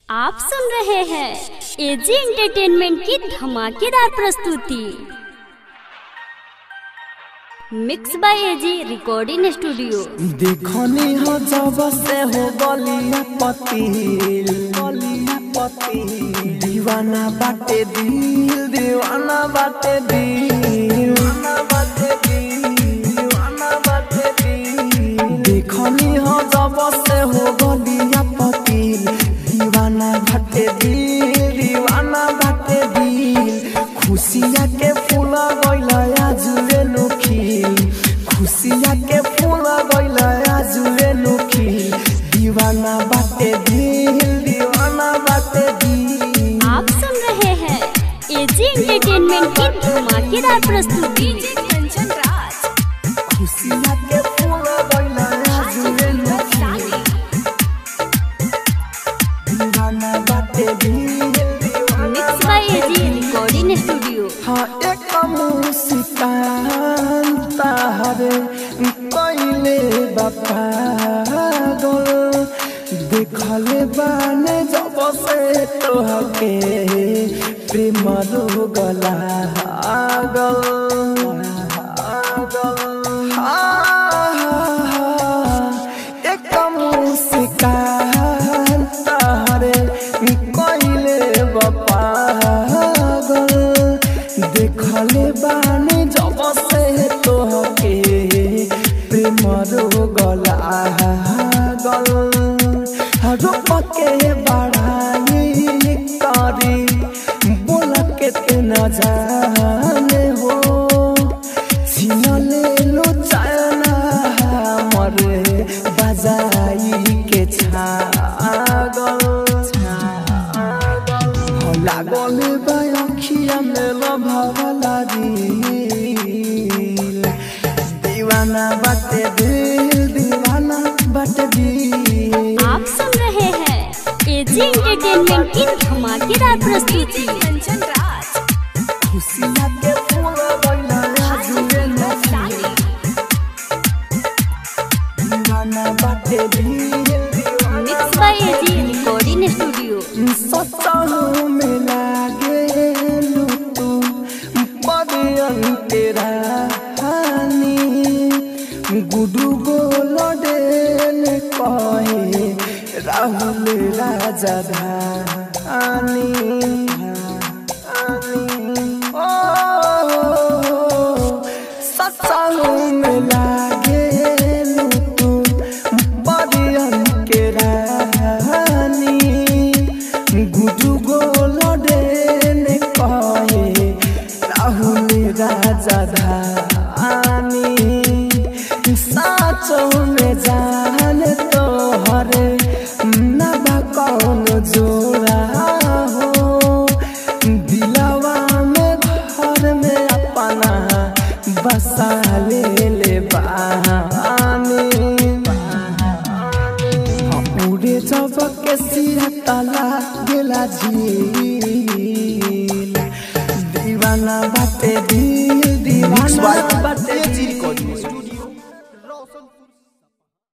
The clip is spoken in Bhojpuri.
आप सुन रहे हैं एजी एंटरटेनमेंट की धमाकेदार प्रस्तुति। Mix by AG recording studio. देखनी हो जब से हो गलिया पति दीवाना बाटे दिल, दीवाना बाटे दिल, देखनी हो जब से हो गलिया पति दीवाना बाटे दिल, दीवाना बाटे दिल। खुशिया के फूल गइला आजुए नुखिल, खुशिया के फूल गइला आजुए नुखिल। दीवाना बाटे दिल, दीवाना बाटे दिल। आप सुन रहे हैं एजी एंटरटेनमेंट की धमाकेदार प्रस्तुति। खुशिया के फूल गइला आजुए नुखिल, दीवाना बाटे दिल। Mix by AG recording studio. हाँ एक मुस्कान तारे कइले बापा गोल, देखले बाने जब से तोहके प्रेम गला गल। एक मुस्कान तारे कइले बापा गोल, देखले बाने जब से तोहके प्रेम गला गल। रूप के बढ़ाई करी बोल के ते न जाने हो, छीन ले लो चाना मरे बजाई के छागल। लागल बाखिया में लभला दिल, दीवाना बाटे दिल, दीवाना बाटे दिल। आप सुन रहे हैं एजी एंटरटेनमेंट की धमाकेदार प्रस्तुति। खुशिया के फूल गइला आजुए नुखिल, दीवाना बाटे दिल। Mix by AG recording studio. सताहू में लागे तू बदियन तेरा हानी, गुडू गोलडेन कहे राहुल राजा धानी। सताहू में लागे तू बदियन के रानी, गुडू गोलडेन कहे राहुल राजा धानी। साचो में जान तोहरे ना बा कौन जोड़ा हो, दिलवा में घर में अपना बसा ले बहानी। उड़े जब के सिरा तला गेला झील, दीवाना बाटे दिल, दीवाना बाटे